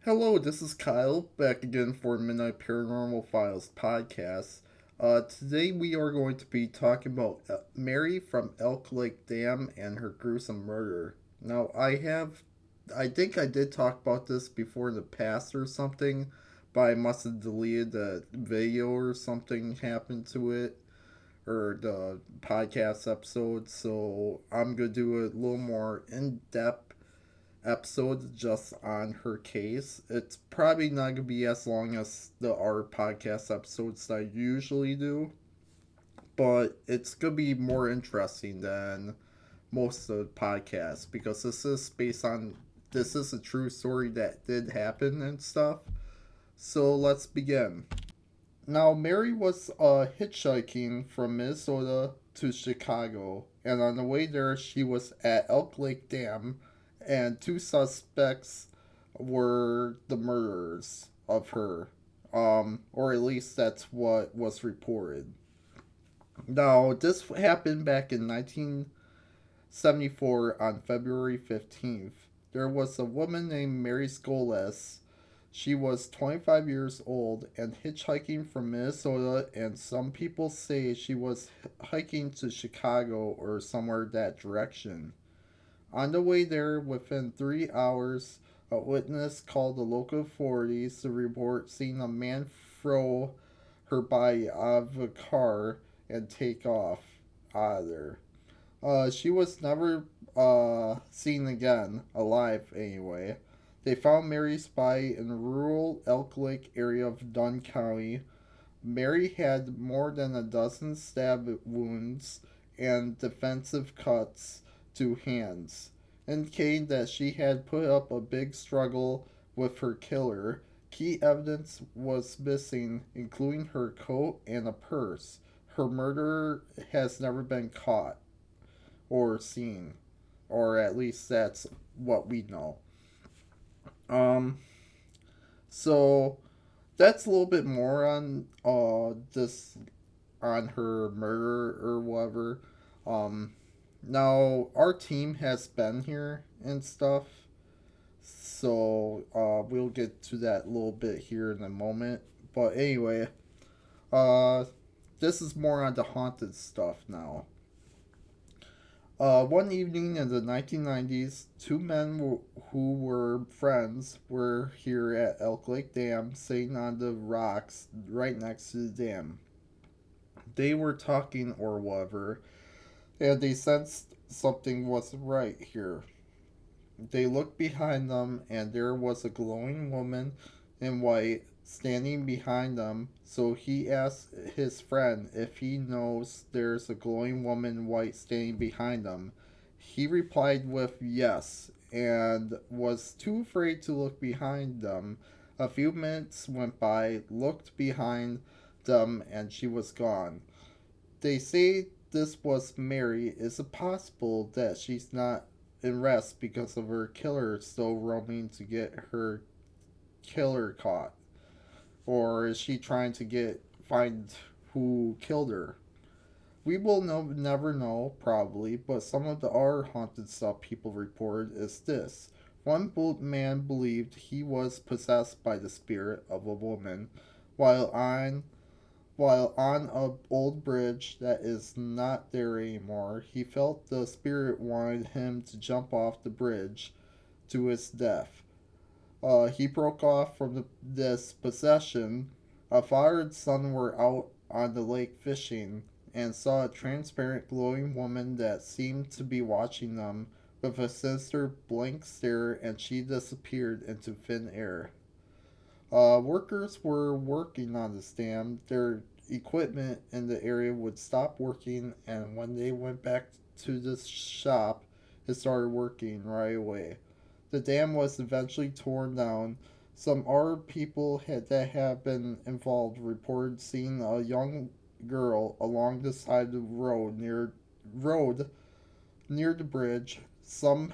Hello, this is Kyle, back again for Midnight Paranormal Files podcast. Today we are going to be talking about Mary from Elk Lake Dam and her gruesome murder. Now, I think I did talk about this before in the past or something, but I must have deleted the video or something happened to it, or the podcast episode, so I'm going to do a little more in depth episode just on her case. It's probably not gonna be as long as the our podcast episodes that I usually do, but it's gonna be more interesting than most of the podcasts because this is a true story that did happen and stuff. So let's begin. Now Mary was hitchhiking from Minnesota to Chicago, and on the way there she was at Elk Lake Dam, and two suspects were the murderers of her, or at least that's what was reported. Now, this happened back in 1974 on February 15th. There was a woman named Mary Scholes. She was 25 years old and hitchhiking from Minnesota, and some people say she was hiking to Chicago or somewhere that direction. On the way there, within 3 hours, a witness called the local authorities to report seeing a man throw her body out of a car and take off out of there. She was never seen again, alive anyway. They found Mary's body in the rural Elk Lake area of Dunn County. Mary had more than a dozen stab wounds and defensive cuts to hands, indicating that she had put up a big struggle with her killer. Key evidence was missing, including her coat and a purse. Her murderer has never been caught or seen, or at least that's what we know. Um, so that's a little bit more on this on her murder or whatever. Um, Now our team has been here and stuff, so we'll get to that a little bit here in a moment. But anyway, uh, this is more on the haunted stuff now. One evening in the 1990s, two men who were friends were here at Elk Lake Dam, sitting on the rocks right next to the dam. They were talking or whatever, and they sensed something wasn't right here. They looked behind them, and there was a glowing woman in white standing behind them. So he asked his friend if he knows there's a glowing woman in white standing behind them. He replied with yes, and was too afraid to look behind them. A few minutes went by, looked behind them, and she was gone. They say this was Mary. Is it possible that she's not in rest because of her killer still roaming to get her killer caught? Or is she trying to find who killed her? We will never know, probably, but some of the other haunted stuff people reported is this. One man believed he was possessed by the spirit of a woman while on while on a old bridge that is not there anymore. He felt the spirit wanted him to jump off the bridge to his death. He broke off from this possession. A father and son were out on the lake fishing and saw a transparent glowing woman that seemed to be watching them with a sinister blank stare, and she disappeared into thin air. Workers were working on the dam. Their equipment in the area would stop working, and when they went back to the shop, it started working right away. The dam was eventually torn down. Some other people that have been involved reported seeing a young girl along the side of the road near the bridge. Some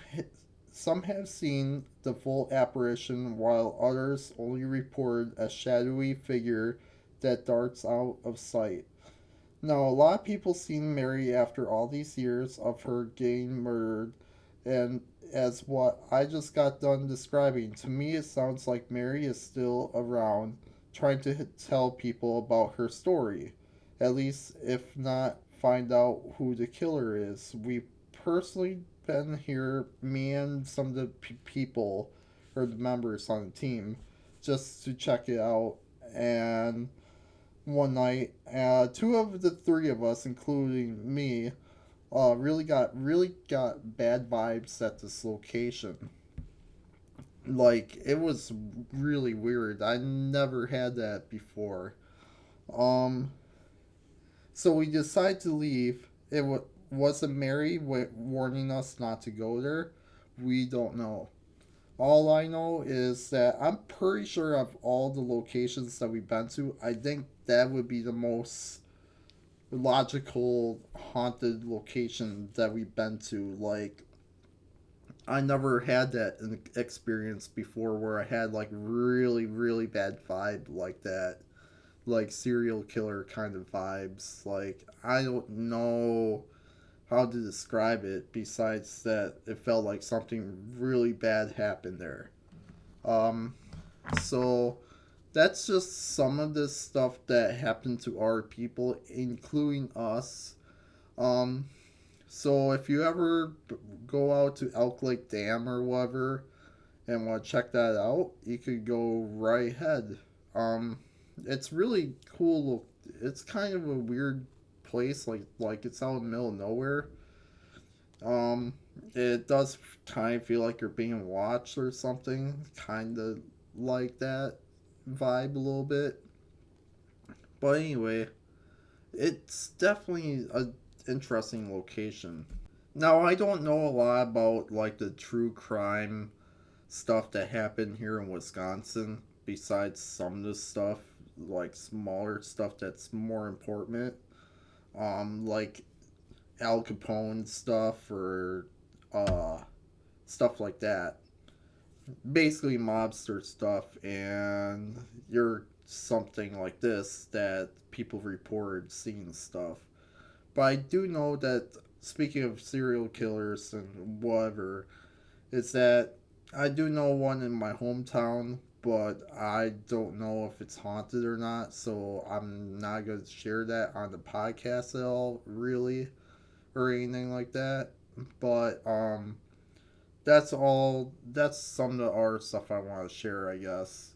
have seen the full apparition, while others only reported a shadowy figure that darts out of sight. Now, a lot of people seen Mary after all these years of her getting murdered. And as what I just got done describing, to me it sounds like Mary is still around trying to tell people about her story. At least, if not, find out who the killer is. We personally been here, me and some of the people or the members on the team, just to check it out. And one night, two of the three of us, including me, really got bad vibes at this location. Like it was really weird. I never had that before. Um, so we decided to leave. Wasn't Mary warning us not to go there. We don't know. All I know is that I'm pretty sure of all the locations that we've been to, I think that would be the most logical haunted location that we've been to. Like I never had that experience before where I had like really bad vibe like that, like serial killer kind of vibes. Like I don't know how to describe it besides that it felt like something really bad happened there. Um, so that's just some of the stuff that happened to our people, including us. Um, so if you ever go out to Elk Lake Dam or whatever and want to check that out, you could go right ahead. Um, it's really cool. It's kind of a weird place, like it's out in the middle of nowhere. Um, it does kind of feel like you're being watched or something, kind of like that vibe a little bit. But anyway, it's definitely a interesting location. Now I don't know a lot about like the true crime stuff that happened here in Wisconsin besides some of the stuff like smaller stuff that's more important. Like Al Capone stuff or uh stuff like that. Basically mobster stuff and you're something like this that people report seeing stuff. But I do know that speaking of serial killers and whatever, is that I do know one in my hometown, but I don't know if it's haunted or not, so I'm not going to share that on the podcast at all, really, or anything like that. But that's all. That's some of the other stuff I want to share, I guess.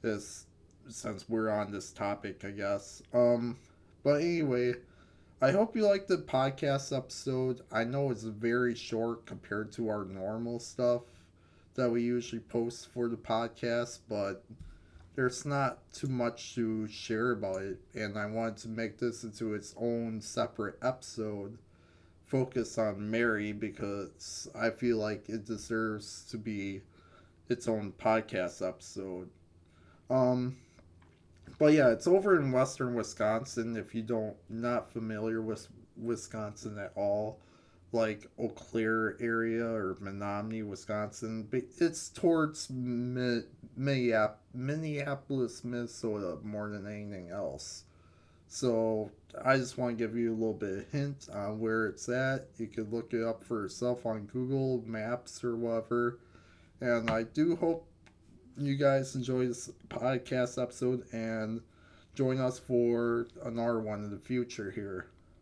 Is since we're on this topic, I guess. But anyway, I hope you like the podcast episode. I know it's very short compared to our normal stuff that we usually post for the podcast, but there's not too much to share about it, and I wanted to make this into its own separate episode focus on Mary because I feel like it deserves to be its own podcast episode. Um, but yeah, it's over in western Wisconsin. If you don't not familiar with Wisconsin at all, like Eau Claire area or Menominee, Wisconsin, but it's towards Minneapolis, Minnesota more than anything else. So I just want to give you a little bit of hint on where it's at. You could look it up for yourself on Google Maps or whatever. And I do hope you guys enjoy this podcast episode and join us for another one in the future here.